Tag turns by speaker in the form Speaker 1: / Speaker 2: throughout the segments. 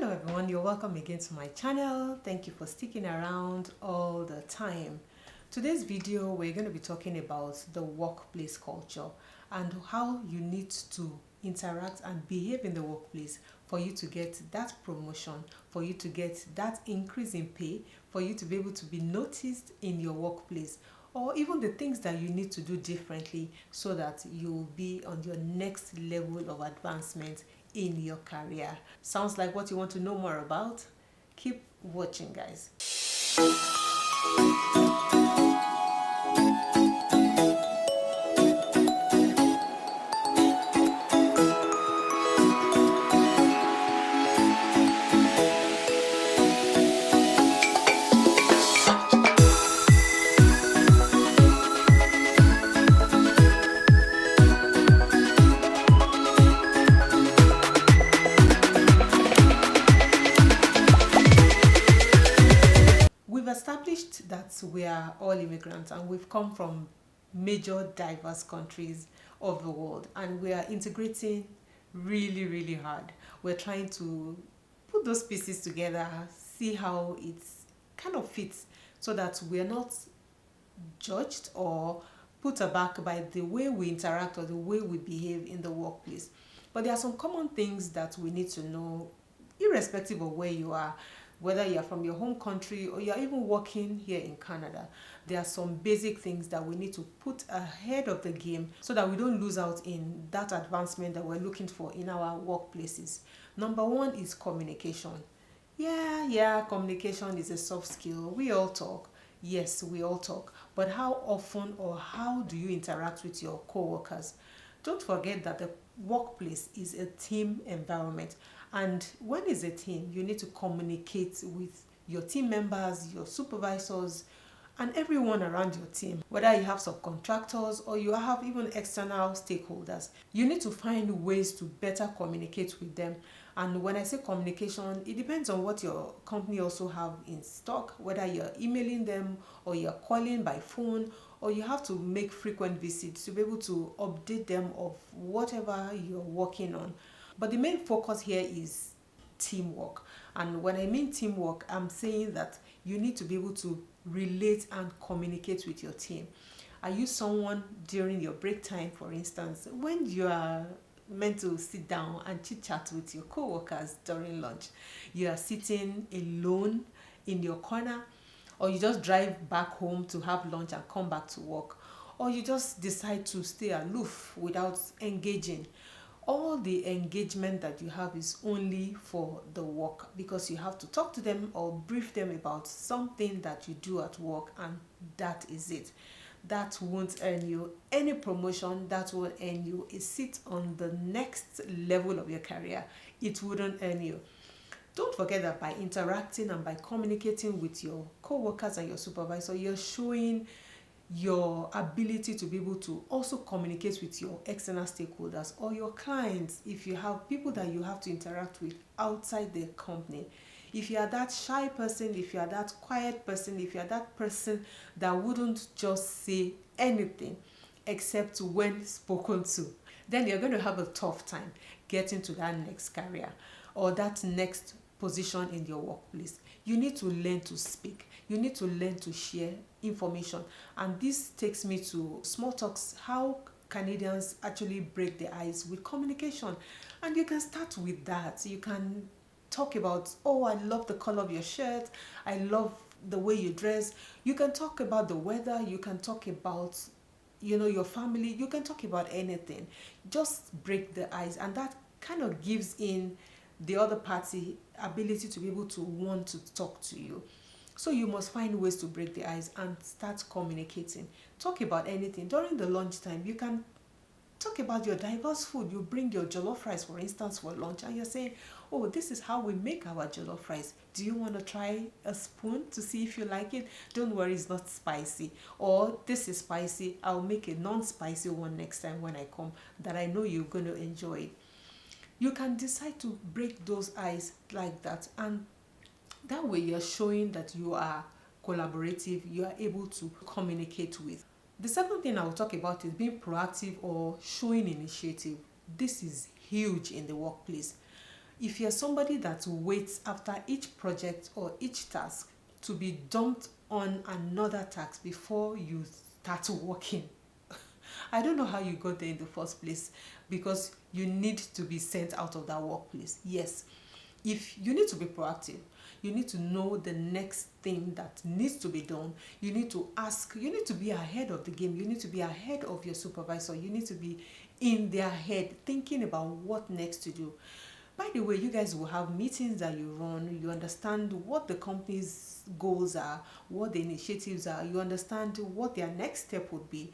Speaker 1: Hello everyone, you're welcome again to my channel. Thank you for sticking around all the time. Today's video we're going to be talking about the workplace culture and how you need to interact and behave in the workplace for you to get that promotion, for you to get that increase in pay, for you to be able to be noticed in your workplace, or even the things that you need to do differently so that you'll be on your next level of advancement in your career. Sounds like what you want to know more about? Keep watching, guys. We've established that we are all immigrants and we've come from major diverse countries of the world, and we are integrating really hard. We're trying to put those pieces together, see how it kind of fits so that we're not judged or put aback by the way we interact or the way we behave in the workplace. But there are some common things that we need to know irrespective of where you are, whether you're from your home country or you're even working here in Canada. There are some basic things that we need to put ahead of the game so that we don't lose out in that advancement that we're looking for in our workplaces. Number one is communication. Communication is a soft skill. We all talk. Yes, we all talk. But how often or how do you interact with your co-workers? Don't forget that the workplace is a team environment. And when it's a team, you need to communicate with your team members, your supervisors, and everyone around your team. Whether you have subcontractors or you have even external stakeholders, you need to find ways to better communicate with them. And when I say communication, it depends on what your company also have in stock, whether you're emailing them or you're calling by phone, or you have to make frequent visits to be able to update them of whatever you're working on. But the main focus here is teamwork. And when I mean teamwork, I'm saying that you need to be able to relate and communicate with your team. Are you someone during your break time, for instance, when you are meant to sit down and chit chat with your co-workers during lunch, you are sitting alone in your corner, or you just drive back home to have lunch and come back to work, or you just decide to stay aloof without engaging? All the engagement that you have is only for the work, because you have to talk to them or brief them about something that you do at work, and that is it. That won't earn you any promotion. That will earn you a seat on the next level of your career. It wouldn't earn you. Don't forget that by interacting and by communicating with your co-workers and your supervisor, you're showing your ability to be able to also communicate with your external stakeholders or your clients if you have people that you have to interact with outside the company. If you are that shy person, if you are that quiet person, if you are that person that wouldn't just say anything except when spoken to, then you're going to have a tough time getting to that next career or that next position in your workplace. You need to learn to speak. You need to learn to share information. And this takes me to small talks, how Canadians actually break the ice with communication. And you can start with that. You can talk about, oh, I love the color of your shirt. I love the way you dress. You can talk about the weather. You can talk about, your family. You can talk about anything. Just break the ice. And that kind of gives in the other party ability to be able to want to talk to you. So you must find ways to break the ice and start communicating. Talk about anything. During the lunchtime, you can talk about your diverse food. You bring your jollof rice, for instance, for lunch, and you're saying, oh, this is how we make our jollof rice. Do you want to try a spoon to see if you like it? Don't worry, it's not spicy. Or this is spicy. I'll make a non-spicy one next time when I come that I know you're going to enjoy it. You can decide to break those ice like that, and that way you're showing that you are collaborative, you are able to communicate with. The second thing I will talk about is being proactive or showing initiative. This is huge in the workplace. If you're somebody that waits after each project or each task to be dumped on another task before you start working, I don't know how you got there in the first place, because you need to be sent out of that workplace. Yes, if you need to be proactive, you need to know the next thing that needs to be done. You need to ask, you need to be ahead of the game. You need to be ahead of your supervisor. You need to be in their head thinking about what next to do. By the way, you guys will have meetings that you run. You understand what the company's goals are, what the initiatives are. You understand what their next step would be.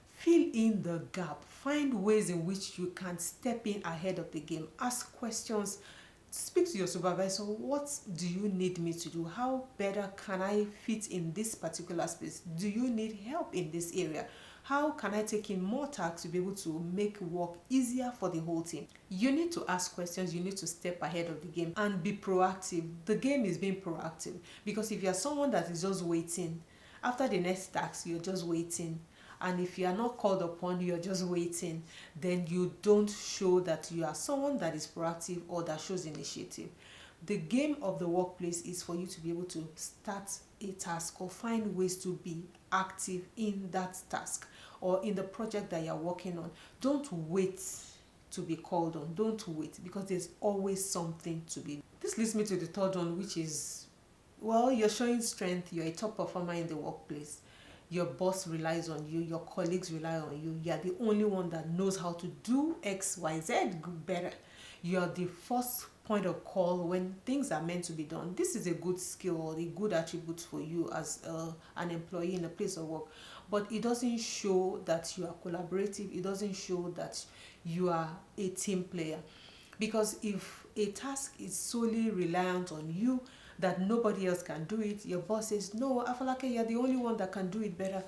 Speaker 1: Fill in the gap. Find ways in which you can step in ahead of the game. Ask questions. Speak to your supervisor. What do you need me to do? How better can I fit in this particular space? Do you need help in this area? How can I take in more tasks to be able to make work easier for the whole team? You need to ask questions. You need to step ahead of the game and be proactive. The game is being proactive, because if you're someone that is just waiting, after the next task, you're just waiting. And if you are not called upon, you're just waiting, then you don't show that you are someone that is proactive or that shows initiative. The game of the workplace is for you to be able to start a task or find ways to be active in that task or in the project that you're working on. Don't wait to be called on. Don't wait, because there's always something to be. This leads me to the third one, which is, well, you're showing strength. You're a top performer in the workplace. Your boss relies on you, your colleagues rely on you. You're the only one that knows how to do X, Y, Z better. You're the first point of call when things are meant to be done. This is a good skill or a good attribute for you as an employee in a place of work. But it doesn't show that you are collaborative. It doesn't show that you are a team player. Because if a task is solely reliant on you, that nobody else can do it, your boss says, no, Afolake, you're the only one that can do it better.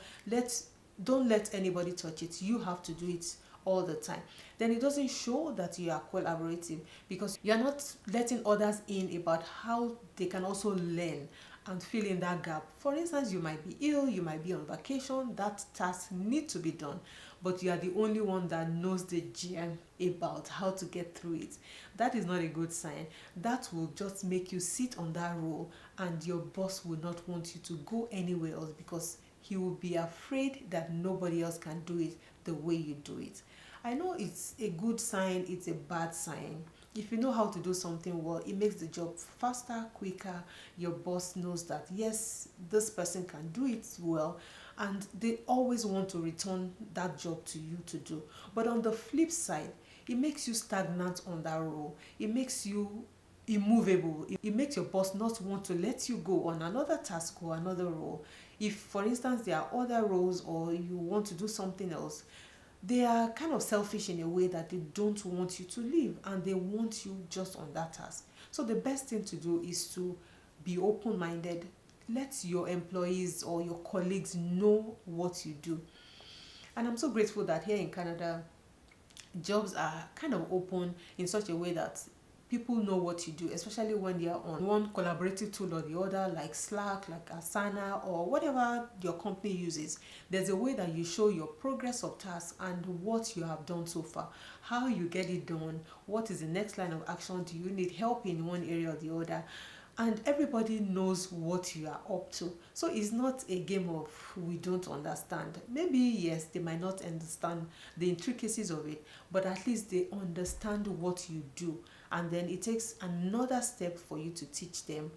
Speaker 1: Don't let anybody touch it. You have to do it all the time. Then it doesn't show that you are collaborative, because you're not letting others in about how they can also learn and fill in that gap. For instance, you might be ill, you might be on vacation, that task needs to be done, but you are the only one that knows the gem about how to get through it. That is not a good sign. That will just make you sit on that role, and your boss will not want you to go anywhere else, because he will be afraid that nobody else can do it the way you do it. I know it's a good sign, it's a bad sign. If you know how to do something well, it makes the job faster, quicker. Your boss knows that, yes, this person can do it well, and they always want to return that job to you to do. But on the flip side, it makes you stagnant on that role. It makes you immovable. It makes your boss not want to let you go on another task or another role. If, for instance, there are other roles or you want to do something else, they are kind of selfish in a way that they don't want you to leave, and they want you just on that task. So the best thing to do is to be open-minded. Let your employees or your colleagues know what you do. And I'm so grateful that here in Canada, jobs are kind of open in such a way that people know what you do, especially when you're on one collaborative tool or the other, like Slack, like Asana, or whatever your company uses. There's a way that you show your progress of tasks and what you have done so far, how you get it done, what is the next line of action, do you need help in one area or the other, and everybody knows what you are up to. So it's not a game of we don't understand. Maybe, yes, they might not understand the intricacies of it, but at least they understand what you do. And then it takes another step for you to teach them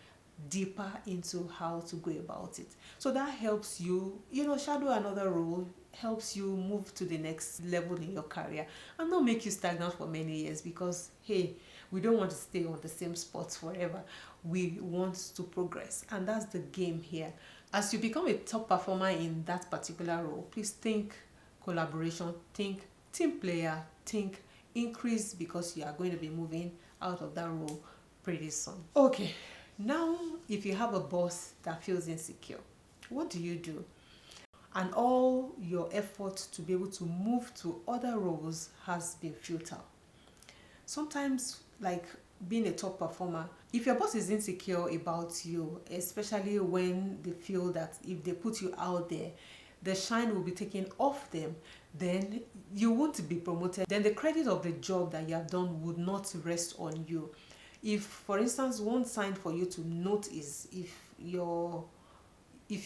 Speaker 1: deeper into how to go about it. So that helps you, shadow another role, helps you move to the next level in your career, and not make you stagnant for many years, because, hey, we don't want to stay on the same spot forever. We want to progress, and that's the game here. As you become a top performer in that particular role, please think collaboration, think team player, think increase, because you are going to be moving out of that role pretty soon. Okay, now if you have a boss that feels insecure, what do you do? And all your effort to be able to move to other roles has been futile. Sometimes, like being a top performer, if your boss is insecure about you, especially when they feel that if they put you out there, the shine will be taken off them, then you won't be promoted. Then the credit of the job that you have done would not rest on you. If, for instance, one sign for you to note is if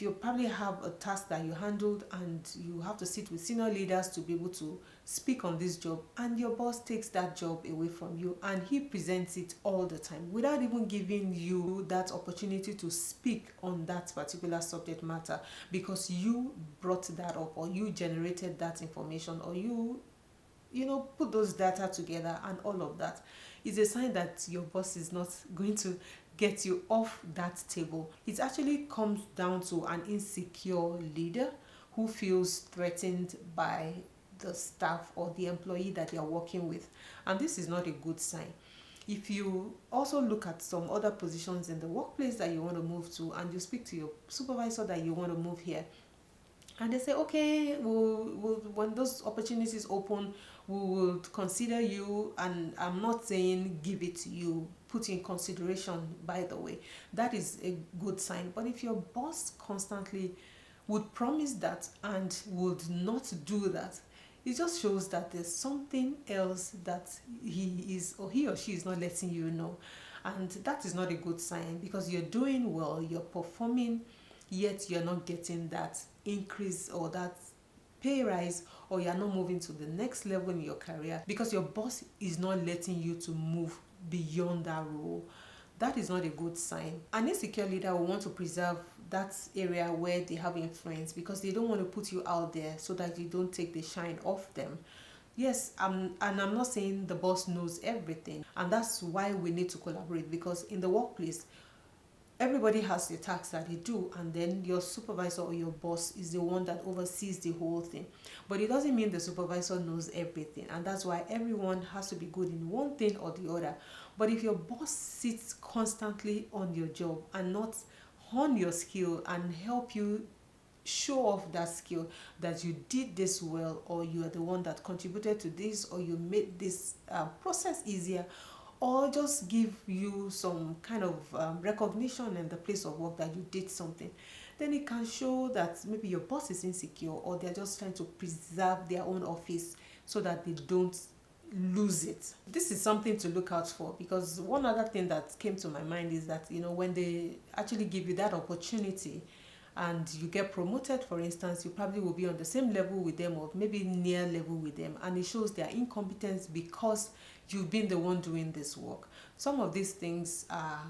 Speaker 1: you probably have a task that you handled and you have to sit with senior leaders to be able to speak on this job, and your boss takes that job away from you and he presents it all the time without even giving you that opportunity to speak on that particular subject matter, because you brought that up or you generated that information or you put those data together, and all of that is a sign that your boss is not going to get you off that table. It actually comes down to an insecure leader who feels threatened by the staff or the employee that you're working with, and this is not a good sign. If you also look at some other positions in the workplace that you want to move to, and you speak to your supervisor that you want to move here, and they say, okay, when those opportunities open, we will consider you. And I'm not saying give it to you, put in consideration, by the way. That is a good sign. But if your boss constantly would promise that and would not do that, it just shows that there's something else that he or she is not letting you know. And that is not a good sign, because you're doing well, you're performing, yet you're not getting that increase or that pay rise, or you're not moving to the next level in your career because your boss is not letting you to move beyond that role. That is not a good sign. An insecure leader will want to preserve that area where they have influence, because they don't want to put you out there so that you don't take the shine off them. Yes, and I'm not saying the boss knows everything, and that's why we need to collaborate, because in the workplace, everybody has the tasks that they do, and then your supervisor or your boss is the one that oversees the whole thing. But it doesn't mean the supervisor knows everything, and that's why everyone has to be good in one thing or the other. But if your boss sits constantly on your job and not hone your skill and help you show off that skill, that you did this well, or you are the one that contributed to this, or you made this process easier, or just give you some kind of recognition in the place of work that you did something, then it can show that maybe your boss is insecure, or they're just trying to preserve their own office so that they don't lose it. This is something to look out for, because one other thing that came to my mind is that when they actually give you that opportunity and you get promoted, for instance, you probably will be on the same level with them, or maybe near level with them, and it shows their incompetence because you've been the one doing this work. Some of these things are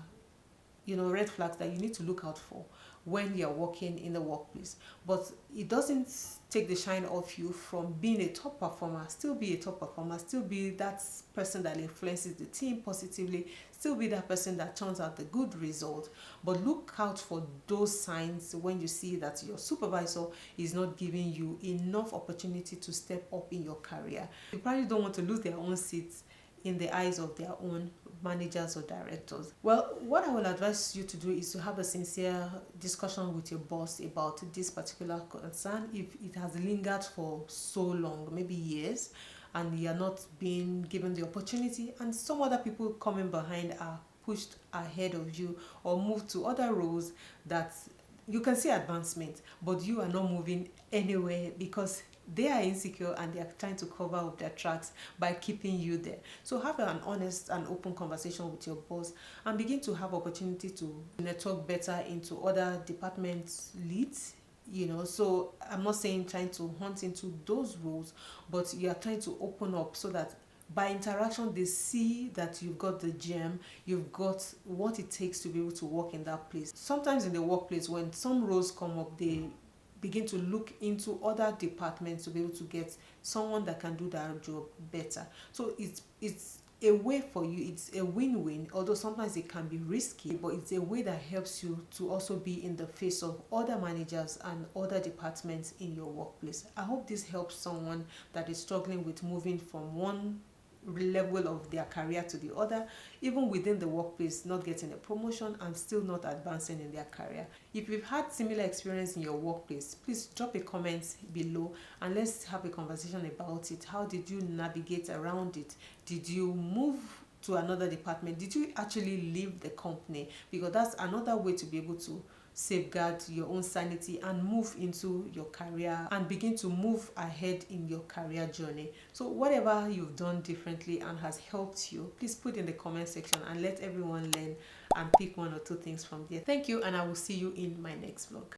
Speaker 1: red flags that you need to look out for when you're working in the workplace. But it doesn't take the shine off you from being a top performer. Still be a top performer, still be that person that influences the team positively, still be that person that turns out the good result. But look out for those signs when you see that your supervisor is not giving you enough opportunity to step up in your career. You probably don't want to lose their own seats in the eyes of their own managers or directors. Well, what I will advise you to do is to have a sincere discussion with your boss about this particular concern. If it has lingered for so long, maybe years, and you are not being given the opportunity, and some other people coming behind are pushed ahead of you or moved to other roles that you can see advancement, but you are not moving anywhere because they are insecure and they are trying to cover up their tracks by keeping you there. So have an honest and open conversation with your boss and begin to have opportunity to network better into other department leads. So I'm not saying trying to hunt into those roles, but you are trying to open up so that by interaction they see that you've got the gem, you've got what it takes to be able to work in that place. Sometimes in the workplace, when some roles come up, they begin to look into other departments to be able to get someone that can do that job better. So it's a way for you, it's a win-win, although sometimes it can be risky, but it's a way that helps you to also be in the face of other managers and other departments in your workplace. I hope this helps someone that is struggling with moving from one level of their career to the other, even within the workplace, not getting a promotion and still not advancing in their career. If you've had similar experience in your workplace, please drop a comment below and let's have a conversation about it. How did you navigate around it? Did you move to another department? Did you actually leave the company? Because that's another way to be able to safeguard your own sanity and move into your career and begin to move ahead in your career journey. So whatever you've done differently and has helped you, please put in the comment section and let everyone learn and pick one or two things from there. Thank you, and I will see you in my next vlog.